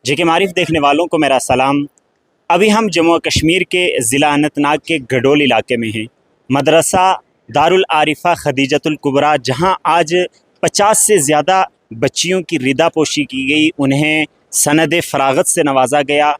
जेके मारिफ देखने वालों को मेरा सलाम। अभी हम जम्मू और कश्मीर के ज़िला अनंतनाग के गडोल इलाके में हैं। मदरसा दारुल आरिफा खदीजतुल कुबरा, जहां आज 50 से ज़्यादा बच्चियों की रिदा पोशी की गई, उन्हें सनद फ़रागत से नवाजा गया।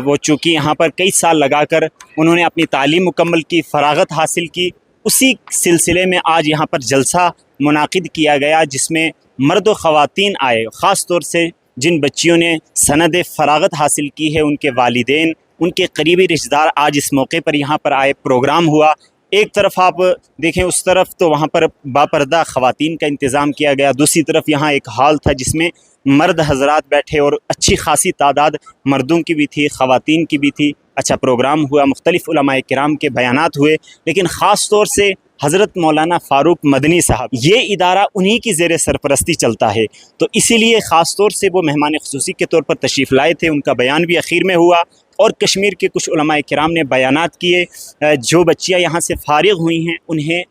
वो चूँकि यहाँ पर कई साल लगाकर उन्होंने अपनी तालीम मुकम्मल की, फ़रागत हासिल की, उसी सिलसिले में आज यहाँ पर जलसा मुनाकिद किया गया, जिसमें मर्द व ख़वातीन आए। ख़ास तौर से जिन बच्चियों ने सनद फ़रागत हासिल की है, उनके वालिदैन, उनके करीबी रिश्तेदार आज इस मौके पर यहाँ पर आए। प्रोग्राम हुआ, एक तरफ आप देखें, उस तरफ तो वहाँ पर बापर्दा ख़वातीन का इंतज़ाम किया गया, दूसरी तरफ यहाँ एक हॉल था जिसमें मर्द हजरात बैठे और अच्छी खासी तादाद मर्दों की भी थी, ख़वातीन की भी थी। अच्छा प्रोग्राम हुआ, मुख्तलिफ़ उलमाए किराम के बयानात हुए, लेकिन ख़ास तौर से हज़रत मौलाना फ़ारूक मदनी साहब, ये इदारा उन्हीं की ज़ेर सरपरस्ती चलता है, तो इसीलिए ख़ास तौर से वो मेहमान ख़ुसूसी के तौर पर तशरीफ़ लाए थे। उनका बयान भी आखिर में हुआ और कश्मीर के कुछ उलमाए किराम ने बयानात किए। जो बच्चियाँ यहाँ से फ़ारिग़ हुई हैं, उन्हें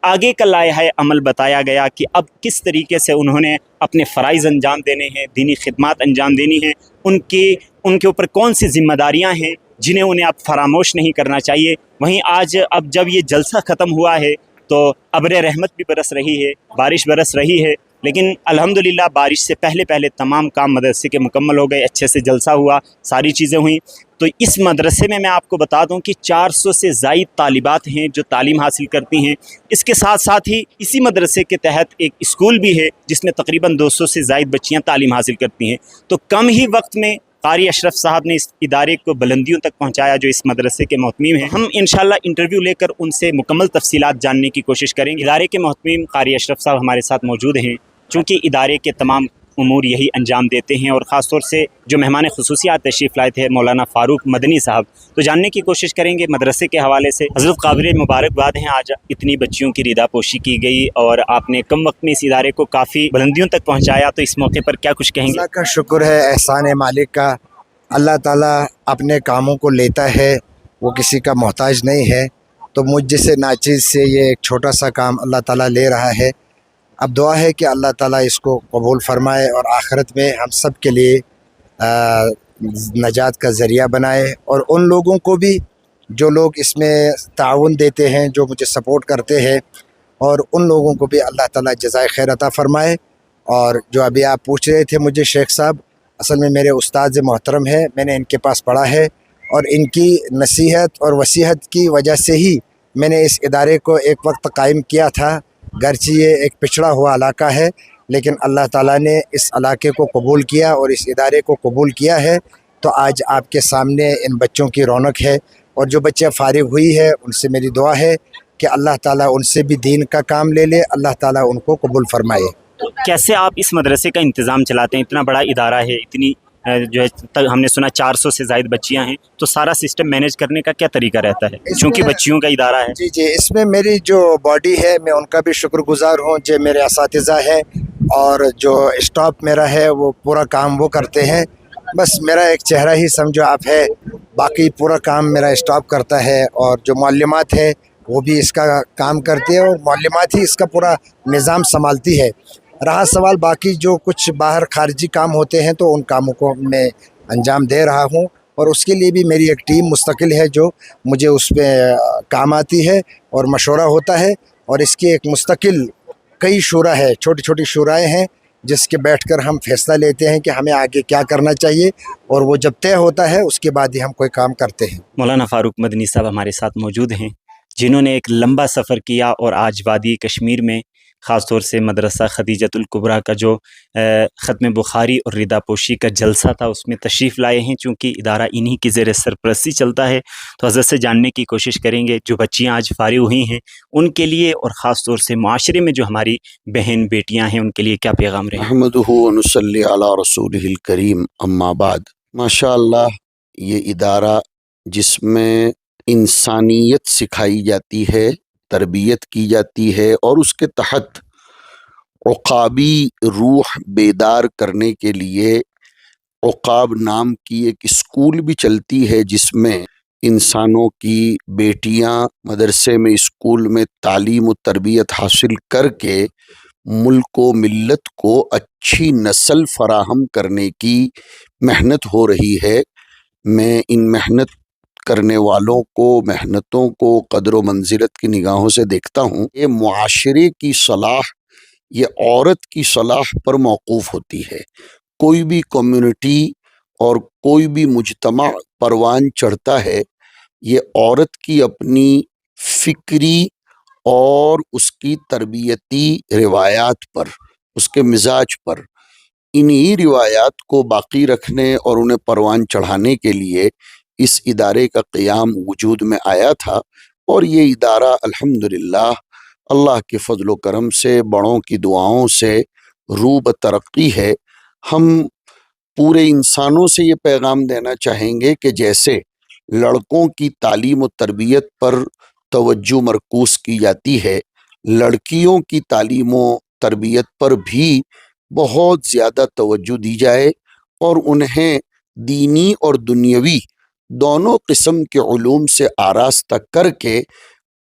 आगे का लायहा अमल बताया गया कि अब किस तरीके से उन्होंने अपने फ़राइज़ अंजाम देने हैं, दीनी खिदमत अंजाम देनी है, उनके ऊपर कौन सी ज़िम्मेदारियाँ हैं जिन्हें उन्हें अब फरामोश नहीं करना चाहिए। वहीं आज अब जब ये जलसा ख़त्म हुआ है तो अब्र रहमत भी बरस रही है, बारिश बरस रही है, लेकिन अल्हम्दुलिल्लाह बारिश से पहले पहले तमाम काम मदरसे के मुकम्मल हो गए, अच्छे से जलसा हुआ, सारी चीज़ें हुई। तो इस मदरसे में मैं आपको बता दूं कि 400 से ज़ायद तालिबात हैं जो तालीम हासिल करती हैं। इसके साथ साथ ही इसी मदरसे के तहत एक स्कूल भी है जिसमें तकरीबन 200 से ज़ायद बच्चियाँ तालीम हासिल करती हैं। तो कम ही वक्त में कारी अशरफ साहब ने इस इदारे को बुलंदियों तक पहुँचाया जो इस मदरसे के मोहतमीम हैं। हम इंशाल्लाह इंटरव्यू लेकर उनसे मुकम्मल तफसीलात जानने की कोशिश करेंगे। इदारे के मोहतमीम कारी अशरफ साहब हमारे साथ मौजूद हैं, चूँकि इदारे के तमाम उमूर यही अंजाम देते हैं, और ख़ास तौर से जो मेहमान ख़ुसूसियात तशरीफ़ लाए थे मौलाना फ़ारूक मदनी साहब, तो जानने की कोशिश करेंगे मदरसे के हवाले से। हज़रत काबिल मुबारकबाद हैं, आज इतनी बच्चियों की रिदा पोशी की गई और आपने कम वक्त में इस इदारे को काफ़ी बुलंदियों तक पहुँचाया, तो इस मौके पर क्या कुछ कहेंगे? अल्लाह का शुक्र है, एहसान है मालिक का। अल्लाह ताला अपने कामों को लेता है, वो किसी का मोहताज नहीं है। तो मुझ जैसे नाचीज़ से ये एक छोटा सा काम अल्लाह ताला ले रहा है। अब दुआ है कि अल्लाह ताला इसको कबूल फरमाए और आखिरत में हम सब के लिए नजात का ज़रिया बनाए, और उन लोगों को भी जो लोग इसमें ताउन देते हैं, जो मुझे सपोर्ट करते हैं, और उन लोगों को भी अल्लाह ताला जज़ाए खैर अता फ़रमाए। और जो अभी आप पूछ रहे थे मुझे, शेख साहब असल में मेरे उस्ताद मोहतरम है, मैंने इनके पास पढ़ा है, और इनकी नसीहत और वसीहत की वजह से ही मैंने इस इदारे को एक वक्त कायम किया था। गरचे ये एक पिछड़ा हुआ इलाका है, लेकिन अल्लाह ताला ने इस इलाके को कबूल किया और इस इदारे को कबूल किया है। तो आज आपके सामने इन बच्चों की रौनक है, और जो बच्चे फारिग हुई है उनसे मेरी दुआ है कि अल्लाह ताला उनसे भी दीन का काम ले ले, अल्लाह ताला उनको कबूल फरमाए। तो कैसे आप इस मदरसे का इंतज़ाम चलाते हैं? इतना बड़ा इदारा है, इतनी जो है तक हमने सुना 400 से ज़ायद बच्चियां हैं, तो सारा सिस्टम मैनेज करने का क्या तरीका रहता है, क्योंकि बच्चियों का इदारा है? जी जी, इसमें मेरी जो बॉडी है मैं उनका भी शुक्रगुजार हूँ, जो मेरे असातिज़ा है, और जो स्टाफ मेरा है वो पूरा काम वो करते हैं। बस मेरा एक चेहरा ही समझो आप है, बाकी पूरा काम मेरा स्टाफ करता है, और जो मालूमात है वो भी इसका काम करती है, और मालूमात ही इसका पूरा निज़ाम संभालती है। रहा सवाल बाकी जो कुछ बाहर खारजी काम होते हैं, तो उन कामों को मैं अंजाम दे रहा हूँ, और उसके लिए भी मेरी एक टीम मुस्तकिल है जो मुझे उस पर काम आती है और मशवरा होता है। और इसकी एक मुस्तकिल कई शूरा है, छोटी छोटी शूराएँ हैं, जिसके बैठकर हम फैसला लेते हैं कि हमें आगे क्या करना चाहिए, और वो जब तय होता है उसके बाद ही हम कोई काम करते हैं। मौलाना फ़ारूक मदनी साहब हमारे साथ मौजूद हैं, जिन्होंने एक लंबा सफ़र किया और आज वादी कश्मीर में ख़ास तौर से मदरसा खदीजतुल कुबरा का जो ख़त्म बुखारी और रिदा पोशी का जलसा था उसमें तशरीफ़ लाए हैं। चूँकि इदारा इन्हीं की ज़ेर सरपरस्ती चलता है, तो हज़रत से जानने की कोशिश करेंगे जो बच्चियाँ आज फारिग हुई हैं उनके लिए, और ख़ास तौर से माशरे में जो हमारी बहन बेटियाँ हैं उनके लिए क्या पैगाम रहे। अहमदुहु व नुसल्ली अला रसूलिहिल करीम, अम्मा बाद। माशाअल्लाह, ये इदारा जिसमें इंसानियत सिखाई जाती है, तरबियत की जाती है, और उसके तहत उक़ाबी रूह बेदार करने के लिए उक़ाब नाम की एक स्कूल भी चलती है, जिसमें इंसानों की बेटियां मदरसे में, स्कूल में तालीम और तरबियत हासिल करके ملک و ملت کو اچھی نسل فراہم کرنے کی محنت ہو رہی ہے۔ میں ان محنت کرنے والوں کو، محنتوں کو قدر و منزلت کی نگاہوں سے دیکھتا ہوں۔ یہ معاشرے کی صلاح، یہ عورت کی صلاح پر موقوف ہوتی ہے۔ کوئی بھی کمیونٹی اور کوئی بھی مجتمع پروان چڑھتا ہے، یہ عورت کی اپنی فکری اور اس کی تربیتی روایات پر، اس کے مزاج پر، انہی روایات کو باقی رکھنے اور انہیں پروان چڑھانے کے لیے اس ادارے کا قیام وجود میں آیا تھا، اور یہ ادارہ الحمدللہ اللہ کے فضل و کرم سے، بڑوں کی دعاؤں سے روب ترقی ہے۔ ہم پورے انسانوں سے یہ پیغام دینا چاہیں گے کہ جیسے لڑکوں کی تعلیم و تربیت پر توجہ مرکوز کی جاتی ہے، لڑکیوں کی تعلیم و تربیت پر بھی بہت زیادہ توجہ دی جائے، اور انہیں دینی اور دنیاوی دونوں قسم کے علوم سے آراستہ کر کے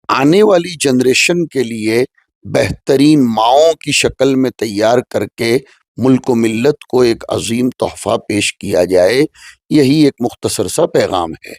آنے والی جنریشن کے لیے بہترین ماؤں کی شکل میں تیار کر کے ملک و ملت کو ایک عظیم تحفہ پیش کیا جائے۔ یہی ایک مختصر سا پیغام ہے۔